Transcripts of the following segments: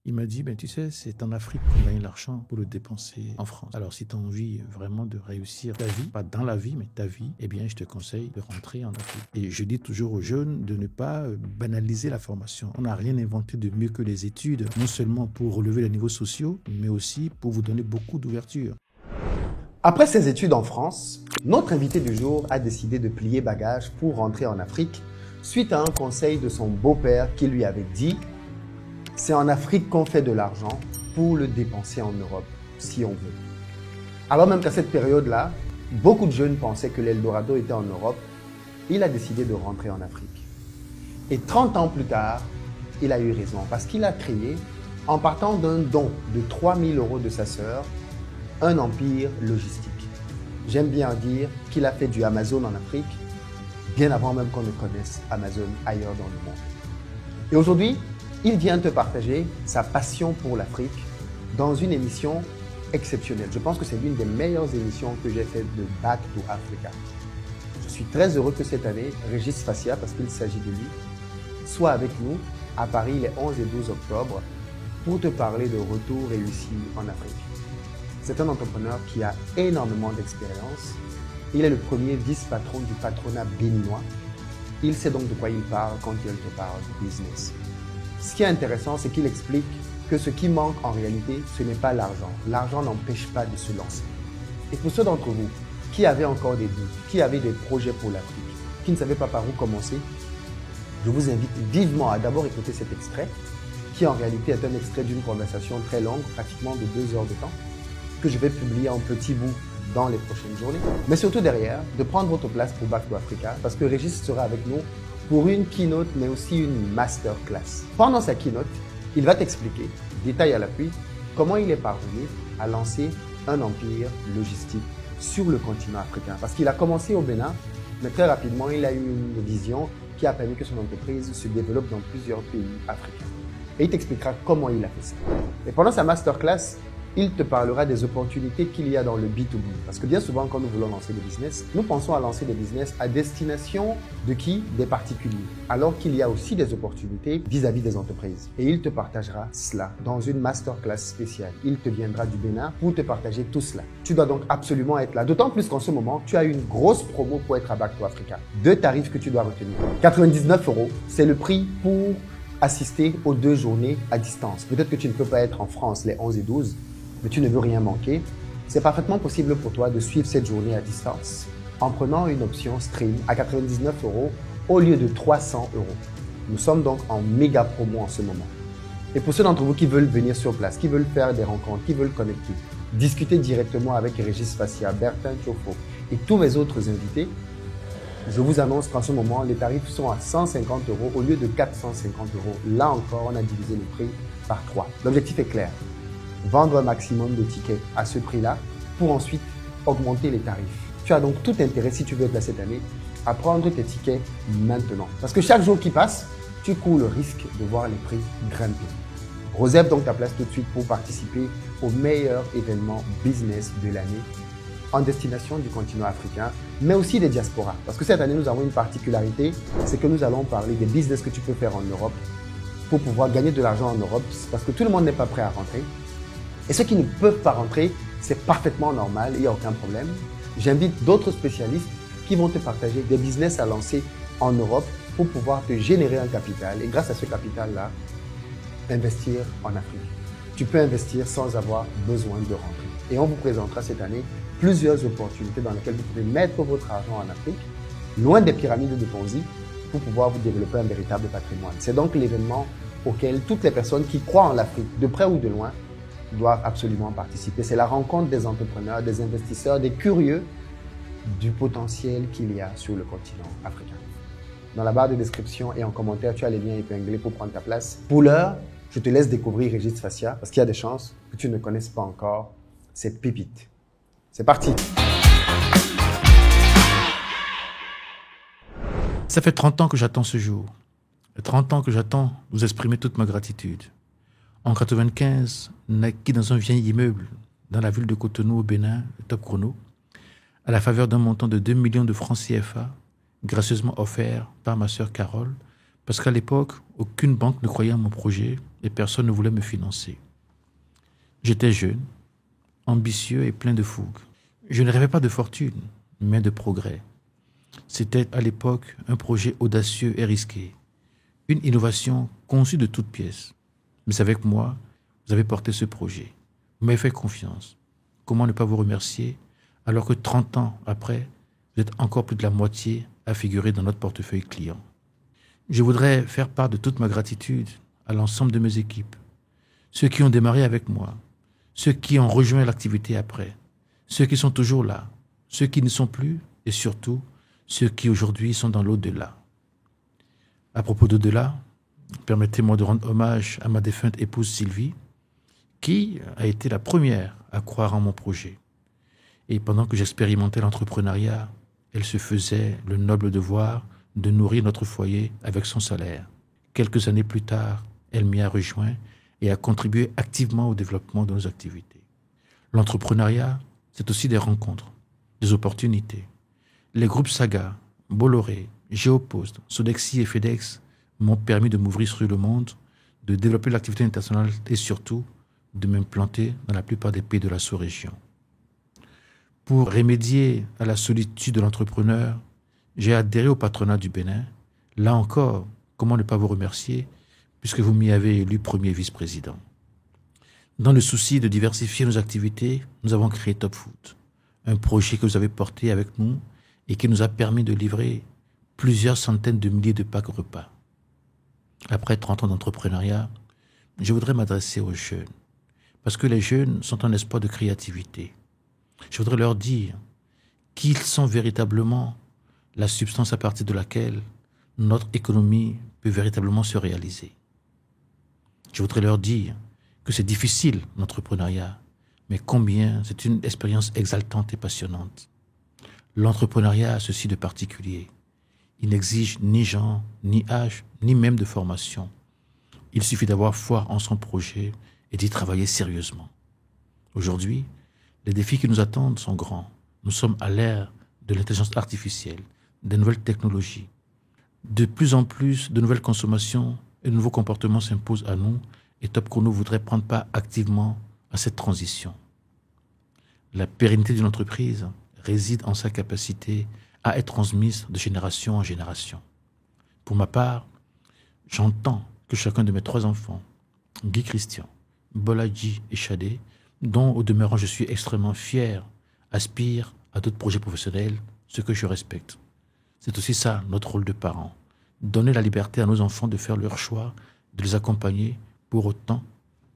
Il m'a dit, tu sais, c'est en Afrique qu'on gagne l'argent pour le dépenser en France. Alors, si tu as envie vraiment de réussir ta vie, pas dans la vie, mais ta vie, eh bien, je te conseille de rentrer en Afrique. Et je dis toujours aux jeunes de ne pas banaliser la formation. On n'a rien inventé de mieux que les études, non seulement pour relever les niveaux sociaux, mais aussi pour vous donner beaucoup d'ouverture. Après ses études en France, notre invité du jour a décidé de plier bagages pour rentrer en Afrique suite à un conseil de son beau-père qui lui avait dit « C'est en Afrique qu'on fait de l'argent pour le dépenser en Europe, si on veut. » Alors même qu'à cette période-là, beaucoup de jeunes pensaient que l'Eldorado était en Europe, il a décidé de rentrer en Afrique. Et 30 ans plus tard, il a eu raison parce qu'il a créé, en partant d'un don de 3 000 € de sa sœur, un empire logistique. J'aime bien dire qu'il a fait du Amazon en Afrique, bien avant même qu'on ne connaisse Amazon ailleurs dans le monde. Et aujourd'hui, il vient te partager sa passion pour l'Afrique dans une émission exceptionnelle. Je pense que c'est l'une des meilleures émissions que j'ai faites de Back to Africa. Je suis très heureux que cette année, Régis Fassia, parce qu'il s'agit de lui, soit avec nous à Paris les 11 et 12 octobre pour te parler de retour réussi en Afrique. C'est un entrepreneur qui a énormément d'expérience. Il est le premier vice-patron du patronat béninois. Il sait donc de quoi il parle quand il te parle de business. Ce qui est intéressant, c'est qu'il explique que ce qui manque en réalité, ce n'est pas l'argent. L'argent n'empêche pas de se lancer. Et pour ceux d'entre vous qui avaient encore des doutes, qui avaient des projets pour l'Afrique, qui ne savaient pas par où commencer, je vous invite vivement à d'abord écouter cet extrait, qui en réalité est un extrait d'une conversation très longue, pratiquement de 2 heures de temps, que je vais publier en petits bouts dans les prochaines journées. Mais surtout derrière, de prendre votre place pour Back to Africa parce que Régis sera avec nous pour une keynote mais aussi une masterclass. Pendant sa keynote, il va t'expliquer, détail à l'appui, comment il est parvenu à lancer un empire logistique sur le continent africain. Parce qu'il a commencé au Bénin, mais très rapidement, il a eu une vision qui a permis que son entreprise se développe dans plusieurs pays africains. Et il t'expliquera comment il a fait ça. Et pendant sa masterclass, il te parlera des opportunités qu'il y a dans le B2B. Parce que bien souvent, quand nous voulons lancer des business, nous pensons à lancer des business à destination de qui? Des particuliers. Alors qu'il y a aussi des opportunités vis-à-vis des entreprises. Et il te partagera cela dans une masterclass spéciale. Il te viendra du Bénin pour te partager tout cela. Tu dois donc absolument être là. D'autant plus qu'en ce moment, tu as une grosse promo pour être à Back to Africa. 2 tarifs que tu dois retenir. 99 €, c'est le prix pour assister aux 2 journées à distance. Peut-être que tu ne peux pas être en France les 11 et 12, mais tu ne veux rien manquer, c'est parfaitement possible pour toi de suivre cette journée à distance en prenant une option stream à 99 € au lieu de 300 €. Nous sommes donc en méga promo en ce moment. Et pour ceux d'entre vous qui veulent venir sur place, qui veulent faire des rencontres, qui veulent connecter, discuter directement avec Régis Fassia, Bertin Thiofo et tous mes autres invités, je vous annonce qu'en ce moment, les tarifs sont à 150 € au lieu de 450 €. Là encore, on a divisé le prix par 3. L'objectif est clair. Vendre un maximum de tickets à ce prix-là pour ensuite augmenter les tarifs. Tu as donc tout intérêt, si tu veux être là cette année, à prendre tes tickets maintenant. Parce que chaque jour qui passe, tu cours le risque de voir les prix grimper. Réserve donc ta place tout de suite pour participer au meilleur événement business de l'année en destination du continent africain, mais aussi des diasporas. Parce que cette année, nous avons une particularité, c'est que nous allons parler des business que tu peux faire en Europe pour pouvoir gagner de l'argent en Europe, parce que tout le monde n'est pas prêt à rentrer. Et ceux qui ne peuvent pas rentrer, c'est parfaitement normal, il n'y a aucun problème. J'invite d'autres spécialistes qui vont te partager des business à lancer en Europe pour pouvoir te générer un capital et grâce à ce capital-là, investir en Afrique. Tu peux investir sans avoir besoin de rentrer. Et on vous présentera cette année plusieurs opportunités dans lesquelles vous pouvez mettre votre argent en Afrique, loin des pyramides de Ponzi, pour pouvoir vous développer un véritable patrimoine. C'est donc l'événement auquel toutes les personnes qui croient en l'Afrique, de près ou de loin, doivent absolument participer. C'est la rencontre des entrepreneurs, des investisseurs, des curieux du potentiel qu'il y a sur le continent africain. Dans la barre de description et en commentaire, tu as les liens épinglés pour prendre ta place. Pour l'heure, je te laisse découvrir Régis Fassia parce qu'il y a des chances que tu ne connaisses pas encore cette pépite. C'est parti! Ça fait 30 ans que j'attends ce jour. 30 ans que j'attends vous exprimer toute ma gratitude. En 1995, naquit dans un vieil immeuble dans la ville de Cotonou au Bénin, le Top Chrono, à la faveur d'un montant de 2 millions de francs CFA, gracieusement offert par ma sœur Carole, parce qu'à l'époque, aucune banque ne croyait à mon projet et personne ne voulait me financer. J'étais jeune, ambitieux et plein de fougue. Je ne rêvais pas de fortune, mais de progrès. C'était à l'époque un projet audacieux et risqué, une innovation conçue de toutes pièces. Mais avec moi, vous avez porté ce projet. Vous m'avez fait confiance. Comment ne pas vous remercier alors que 30 ans après, vous êtes encore plus de la moitié à figurer dans notre portefeuille client. Je voudrais faire part de toute ma gratitude à l'ensemble de mes équipes, ceux qui ont démarré avec moi, ceux qui ont rejoint l'activité après, ceux qui sont toujours là, ceux qui ne sont plus et surtout ceux qui aujourd'hui sont dans l'au-delà. À propos d'au-delà, permettez-moi de rendre hommage à ma défunte épouse Sylvie, qui a été la première à croire en mon projet. Et pendant que j'expérimentais l'entrepreneuriat, elle se faisait le noble devoir de nourrir notre foyer avec son salaire. Quelques années plus tard, elle m'y a rejoint et a contribué activement au développement de nos activités. L'entrepreneuriat, c'est aussi des rencontres, des opportunités. Les groupes Saga, Bolloré, Géopost, Sodexi et FedEx m'ont permis de m'ouvrir sur le monde, de développer l'activité internationale et surtout de m'implanter dans la plupart des pays de la sous-région. Pour remédier à la solitude de l'entrepreneur, j'ai adhéré au patronat du Bénin. Là encore, comment ne pas vous remercier puisque vous m'y avez élu premier vice-président. Dans le souci de diversifier nos activités, nous avons créé Top Food, un projet que vous avez porté avec nous et qui nous a permis de livrer plusieurs centaines de milliers de packs repas. Après 30 ans d'entrepreneuriat, je voudrais m'adresser aux jeunes, parce que les jeunes sont un espoir de créativité. Je voudrais leur dire qu'ils sont véritablement la substance à partir de laquelle notre économie peut véritablement se réaliser. Je voudrais leur dire que c'est difficile l'entrepreneuriat, mais combien c'est une expérience exaltante et passionnante. L'entrepreneuriat a ceci de particulier. Il n'exige ni genre, ni âge, ni même de formation. Il suffit d'avoir foi en son projet et d'y travailler sérieusement. Aujourd'hui, les défis qui nous attendent sont grands. Nous sommes à l'ère de l'intelligence artificielle, des nouvelles technologies. De plus en plus de nouvelles consommations et de nouveaux comportements s'imposent à nous et Top Chrono voudrait prendre part activement à cette transition. La pérennité d'une entreprise réside en sa capacité à être transmise de génération en génération. Pour ma part, j'entends que chacun de mes 3 enfants, Guy Christian, Boladji et Chadé, dont au demeurant je suis extrêmement fier, aspire à d'autres projets professionnels, ce que je respecte. C'est aussi ça notre rôle de parents, donner la liberté à nos enfants de faire leur choix, de les accompagner. Pour autant,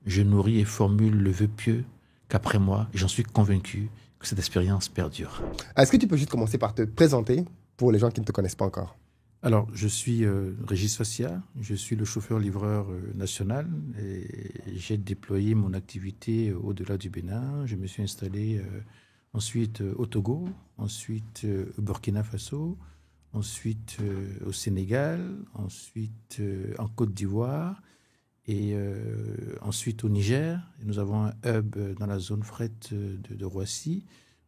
je nourris et formule le vœu pieux qu'après moi, j'en suis convaincu que cette expérience perdure. Est-ce que tu peux juste commencer par te présenter pour les gens qui ne te connaissent pas encore? Alors, je suis Régis Fassia, je suis le chauffeur-livreur national et j'ai déployé mon activité au-delà du Bénin. Je me suis installé ensuite au Togo, ensuite au Burkina Faso, ensuite au Sénégal, ensuite en Côte d'Ivoire et ensuite au Niger. Et nous avons un hub dans la zone fret de Roissy.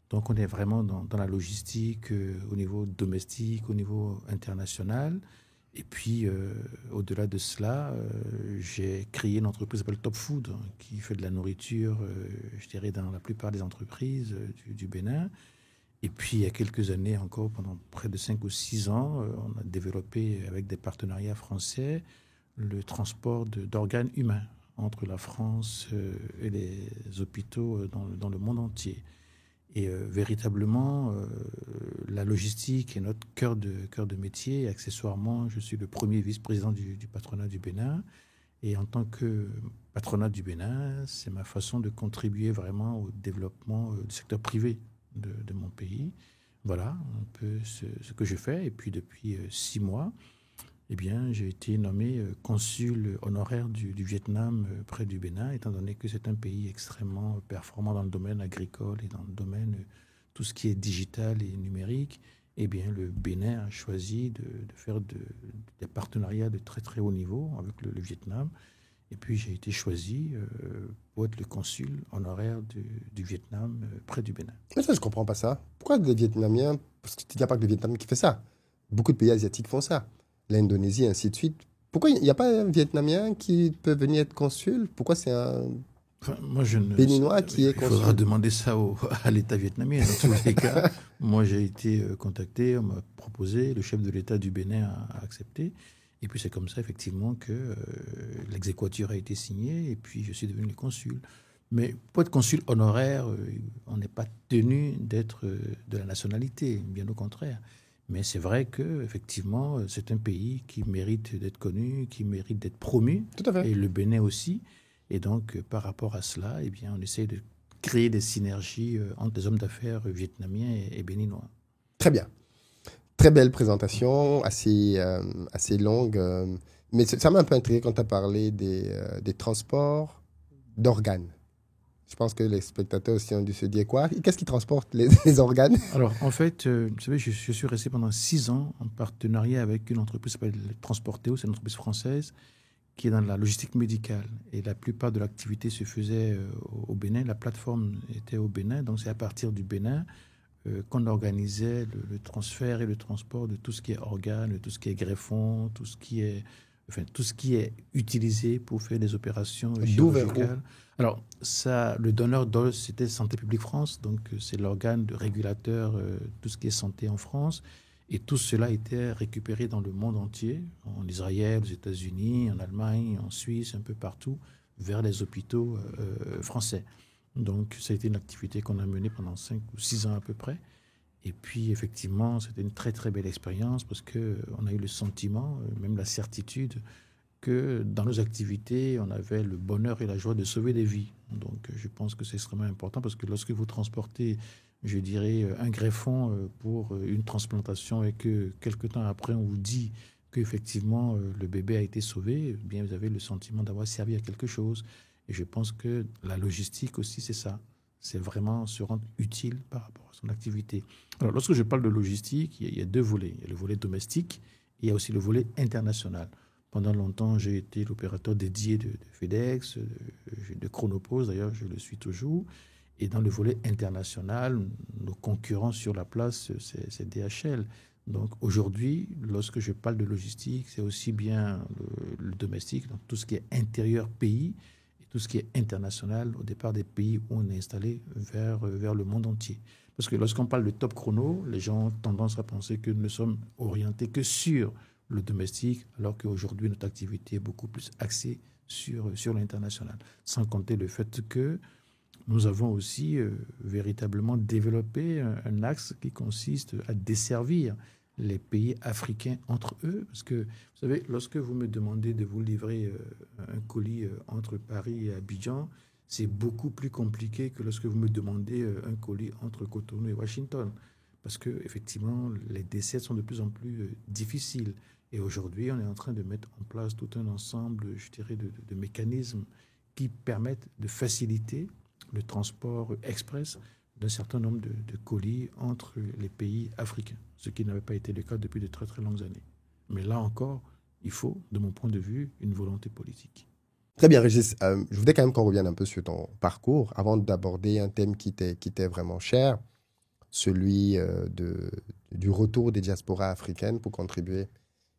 Donc, on est vraiment dans la logistique au niveau domestique, au niveau international. Et puis, au-delà de cela, j'ai créé une entreprise qui s'appelle Top Food, qui fait de la nourriture, je dirais, dans la plupart des entreprises du Bénin. Et puis, il y a quelques années encore, pendant près de 5 ou 6 ans, on a développé avec des partenariats français le transport d'organes humains entre la France et les hôpitaux dans le monde entier. Et véritablement, la logistique est notre cœur de métier. Et accessoirement, je suis le premier vice-président du patronat du Bénin. Et en tant que patronat du Bénin, c'est ma façon de contribuer vraiment au développement du secteur privé de mon pays. Voilà un peu ce que je fais. Et puis depuis 6 mois, eh bien, j'ai été nommé consul honoraire du Vietnam près du Bénin, étant donné que c'est un pays extrêmement performant dans le domaine agricole et dans le domaine tout ce qui est digital et numérique. Eh bien, le Bénin a choisi de faire des partenariats de très très haut niveau avec le Vietnam. Et puis, j'ai été choisi pour être le consul honoraire du Vietnam près du Bénin. Mais ça, je ne comprends pas ça. Pourquoi les Vietnamiens? Parce qu'il n'y a pas que le Vietnam qui fait ça. Beaucoup de pays asiatiques font ça. L'Indonésie, ainsi de suite. Pourquoi il n'y a pas un Vietnamien qui peut venir être consul? Pourquoi c'est un Enfin, moi, je ne. Béninois qui est Il faudra consul? demander ça à l'État vietnamien. Dans tous les cas, moi, j'ai été contacté, on m'a proposé, le chef de l'État du Bénin a accepté. Et puis, c'est comme ça, effectivement, que l'exéquatur a été signé et puis je suis devenu le consul. Mais pour être consul honoraire, on n'est pas tenu d'être de la nationalité, bien au contraire. Mais c'est vrai que effectivement, c'est un pays qui mérite d'être connu, qui mérite d'être promu, Tout à fait. et le Bénin aussi. Et donc, par rapport à cela, eh bien, on essaie de créer des synergies entre les hommes d'affaires vietnamiens et béninois. Très bien. Très belle présentation, assez longue. Mais ça m'a un peu intrigué quand tu as parlé des transports d'organes. Je pense que les spectateurs aussi ont dû se dire quoi? Qu'est-ce qui transporte les organes? Alors, en fait, vous savez, je suis resté pendant 6 ans en partenariat avec une entreprise qui s'appelle Transporteo, c'est une entreprise française qui est dans la logistique médicale. Et la plupart de l'activité se faisait au Bénin. La plateforme était au Bénin. Donc, c'est à partir du Bénin qu'on organisait le transfert et le transport de tout ce qui est organes, de tout ce qui est greffon, tout ce qui est utilisé pour faire des opérations D'où vers où? chirurgicales. Alors, ça, le donneur d'os, c'était Santé publique France. Donc, c'est l'organe de régulateur, tout ce qui est santé en France. Et tout cela était récupéré dans le monde entier, en Israël, aux États-Unis, en Allemagne, en Suisse, un peu partout, vers les hôpitaux français. Donc, ça a été une activité qu'on a menée pendant 5 ou 6 ans à peu près. Et puis, effectivement, c'était une très, très belle expérience parce qu'on a eu le sentiment, même la certitude, que dans nos activités, on avait le bonheur et la joie de sauver des vies. Donc, je pense que c'est extrêmement important parce que lorsque vous transportez, je dirais, un greffon pour une transplantation et que quelque temps après, on vous dit qu'effectivement, le bébé a été sauvé, eh bien, vous avez le sentiment d'avoir servi à quelque chose. Et je pense que la logistique aussi, c'est ça. C'est vraiment se rendre utile par rapport à son activité. Alors, lorsque je parle de logistique, il y a 2 volets. Il y a le volet domestique et il y a aussi le volet international. Pendant longtemps, j'ai été l'opérateur dédié de FedEx, de Chronopost, d'ailleurs, je le suis toujours. Et dans le volet international, nos concurrents sur la place, c'est DHL. Donc aujourd'hui, lorsque je parle de logistique, c'est aussi bien le domestique, donc tout ce qui est intérieur pays, et tout ce qui est international, au départ des pays où on est installé vers le monde entier. Parce que lorsqu'on parle de top chrono, les gens ont tendance à penser que nous sommes orientés que sur le domestique, alors qu'aujourd'hui, notre activité est beaucoup plus axée sur l'international. Sans compter le fait que nous avons aussi véritablement développé un axe qui consiste à desservir les pays africains entre eux. Parce que, vous savez, lorsque vous me demandez de vous livrer un colis entre Paris et Abidjan, c'est beaucoup plus compliqué que lorsque vous me demandez un colis entre Cotonou et Washington. Parce que, effectivement, les desserts sont de plus en plus difficiles. Et aujourd'hui, on est en train de mettre en place tout un ensemble, je dirais, de mécanismes qui permettent de faciliter le transport express d'un certain nombre de colis entre les pays africains, ce qui n'avait pas été le cas depuis de très très longues années. Mais là encore, il faut, de mon point de vue, une volonté politique. Très bien, Régis. Je voudrais quand même qu'on revienne un peu sur ton parcours avant d'aborder un thème qui t'est vraiment cher, celui du retour des diasporas africaines pour contribuer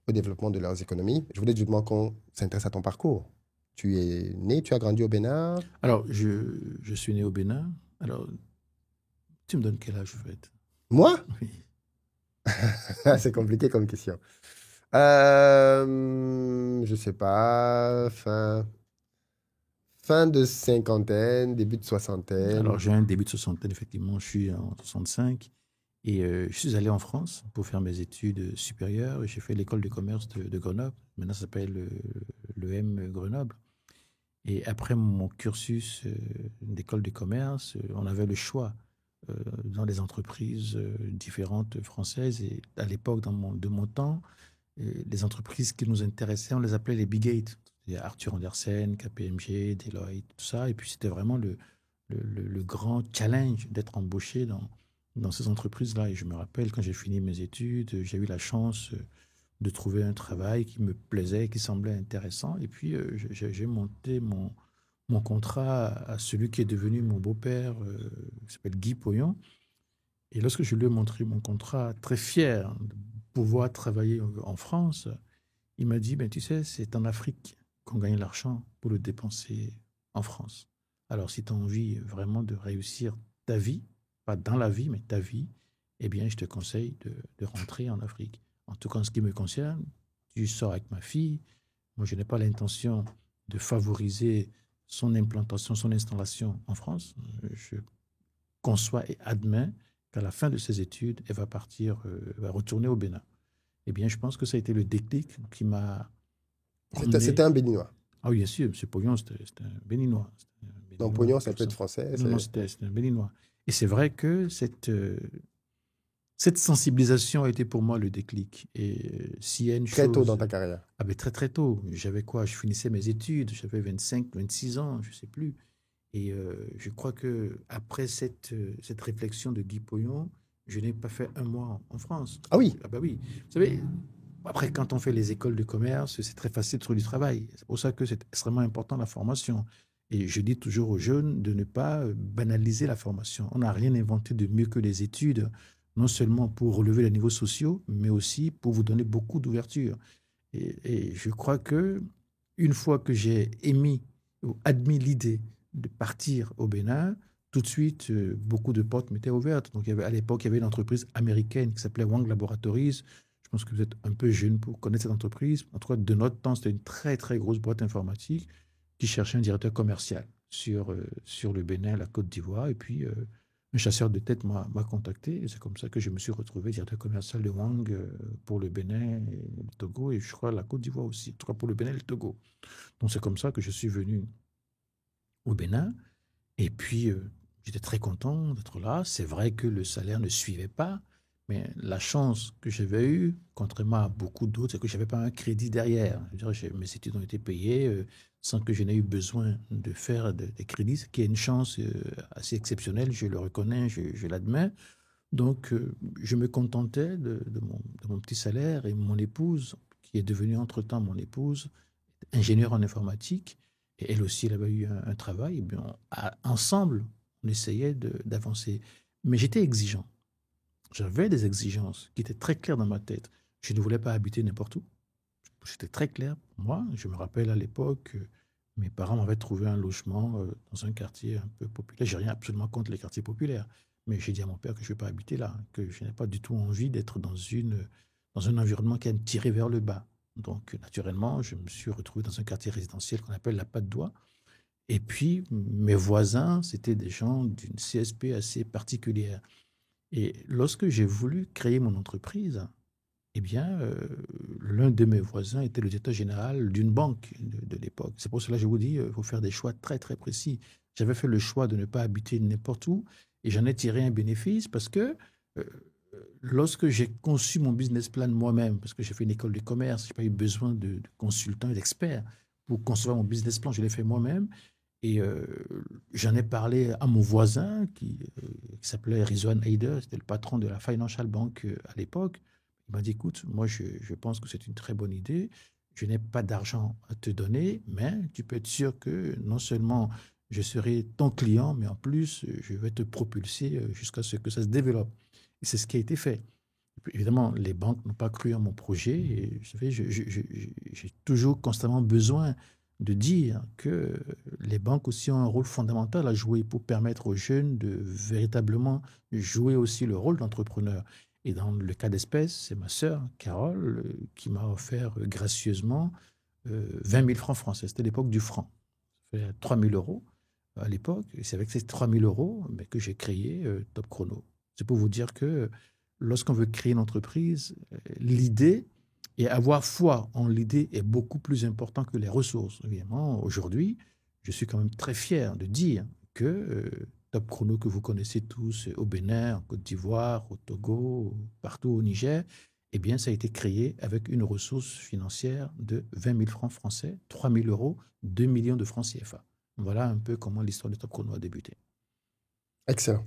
au développement de leurs économies. Je voulais justement qu'on s'intéresse à ton parcours. Tu es né, tu as grandi au Bénin? Alors, je suis né au Bénin. Alors, tu me donnes quel âge, en fait? Moi? Oui. C'est compliqué comme question. Je sais pas, fin de cinquantaine, début de soixantaine. Alors, j'ai un début de soixantaine, effectivement. Je suis en 65. Et je suis allé en France pour faire mes études supérieures. J'ai fait l'école de commerce de Grenoble. Maintenant, ça s'appelle l'EM Grenoble. Et après mon cursus d'école de commerce, on avait le choix dans les entreprises différentes françaises. Et à l'époque, de mon temps, les entreprises qui nous intéressaient, on les appelait les Big Eight. Il y a Arthur Andersen, KPMG, Deloitte, tout ça. Et puis, c'était vraiment le grand challenge d'être embauché dans ces entreprises-là. Et je me rappelle, quand j'ai fini mes études, j'ai eu la chance de trouver un travail qui me plaisait, qui semblait intéressant. Et puis, j'ai monté mon contrat à celui qui est devenu mon beau-père, qui s'appelle Guy Poyon. Et lorsque je lui ai montré mon contrat, très fier de pouvoir travailler en France, Il m'a dit, ben, tu sais, c'est en Afrique qu'on gagne l'argent pour le dépenser en France. Alors, si tu as envie vraiment de réussir ta vie, pas dans la vie, mais ta vie, eh bien, je te conseille de rentrer en Afrique. En tout cas, en ce qui me concerne, tu sors avec ma fille. Moi, je n'ai pas l'intention de favoriser son implantation, son installation en France. Je conçois et admets qu'à la fin de ses études, elle va partir, va retourner au Bénin. Eh bien, je pense que ça a été le déclic qui m'a C'était emmené. un Béninois. Ah oui, bien sûr, M. Pognon, c'était un Béninois. C'était un Donc, Béninois, Pognon, ça comme peut ça. être français. Non, non, c'était un Béninois. Et c'est vrai que cette sensibilisation a été pour moi le déclic. Et s'il y a une Très tôt dans chose, ta carrière. ah ben très très tôt, j'avais quoi? Je finissais mes études, j'avais 25, 26 ans, je ne sais plus. Et je crois que après cette réflexion de Guy Pognon, je n'ai pas fait un mois en France. Ah oui, Ah bah oui. Vous savez, après, quand on fait les écoles de commerce, c'est très facile de trouver du travail. C'est pour ça que c'est extrêmement important la formation. Et je dis toujours aux jeunes de ne pas banaliser la formation. On n'a rien inventé de mieux que les études, non seulement pour relever les niveaux sociaux, mais aussi pour vous donner beaucoup d'ouverture. Et je crois que une fois que j'ai émis ou admis l'idée de partir au Bénin, tout de suite, beaucoup de portes m'étaient ouvertes. Donc, à l'époque, il y avait une entreprise américaine qui s'appelait Wang Laboratories. Je pense que vous êtes un peu jeune pour connaître cette entreprise. En tout cas, de notre temps, c'était une très, très grosse boîte informatique qui cherchait un directeur commercial sur le Bénin, la Côte d'Ivoire. Et puis, un chasseur de tête m'a contacté. Et c'est comme ça que je me suis retrouvé directeur commercial de Wang pour le Bénin et le Togo. Et je crois la Côte d'Ivoire aussi, en tout cas pour le Bénin et le Togo. Donc, c'est comme ça que je suis venu au Bénin. Et puis, j'étais très content d'être là. C'est vrai que le salaire ne suivait pas. Mais la chance que j'avais eue, contrairement à beaucoup d'autres, c'est que je n'avais pas un crédit derrière. Je veux dire, mes études ont été payées sans que je n'ai eu besoin de faire des crédits, ce qui est une chance assez exceptionnelle, je le reconnais, je l'admets. Donc, je me contentais de mon petit salaire et mon épouse, qui est devenue entre-temps mon épouse, ingénieure en informatique, et elle aussi, elle avait eu un travail. Et bien, ensemble, on essayait d'avancer. Mais j'étais exigeant. J'avais des exigences qui étaient très claires dans ma tête. Je ne voulais pas habiter n'importe où. C'était très clair pour moi. Je me rappelle à l'époque, mes parents m'avaient trouvé un logement dans un quartier un peu populaire. J'ai rien absolument contre les quartiers populaires. Mais j'ai dit à mon père que je ne vais pas habiter là, que je n'ai pas du tout envie d'être dans un environnement qui va me tirer vers le bas. Donc, naturellement, je me suis retrouvé dans un quartier résidentiel qu'on appelle la Patte d'Oie. Et puis, mes voisins, c'était des gens d'une CSP assez particulière. Et lorsque j'ai voulu créer mon entreprise, eh bien, l'un de mes voisins était le directeur général d'une banque de l'époque. C'est pour cela que je vous dis, il faut faire des choix très, très précis. J'avais fait le choix de ne pas habiter n'importe où et j'en ai tiré un bénéfice parce que euh, lorsque j'ai conçu mon business plan moi-même, parce que j'ai fait une école de commerce, je n'ai pas eu besoin de consultants et d'experts pour concevoir mon business plan, je l'ai fait moi-même. Et j'en ai parlé à mon voisin qui s'appelait Rizwan Haider, c'était le patron de la Financial Bank à l'époque. Il m'a dit, écoute, moi je pense que c'est une très bonne idée. Je n'ai pas d'argent à te donner, mais tu peux être sûr que non seulement je serai ton client, mais en plus je vais te propulser jusqu'à ce que ça se développe. Et c'est ce qui a été fait. Évidemment, les banques n'ont pas cru à mon projet. Et vous savez, j'ai toujours constamment besoin de dire que les banques aussi ont un rôle fondamental à jouer pour permettre aux jeunes de véritablement jouer aussi le rôle d'entrepreneur. Et dans le cas d'espèce, c'est ma sœur, Carole, qui m'a offert gracieusement 20 000 francs français. C'était l'époque du franc. Ça fait 3 000 euros à l'époque. Et c'est avec ces 3 000 euros que j'ai créé Top Chrono. C'est pour vous dire que lorsqu'on veut créer une entreprise, l'idée et avoir foi en l'idée est beaucoup plus important que les ressources. Évidemment, aujourd'hui, je suis quand même très fier de dire que Top Chrono, que vous connaissez tous au Bénin, en Côte d'Ivoire, au Togo, partout au Niger, eh bien, ça a été créé avec une ressource financière de 20 000 francs français, 3 000 euros, 2 millions de francs CFA. Voilà un peu comment l'histoire de Top Chrono a débuté. Excellent.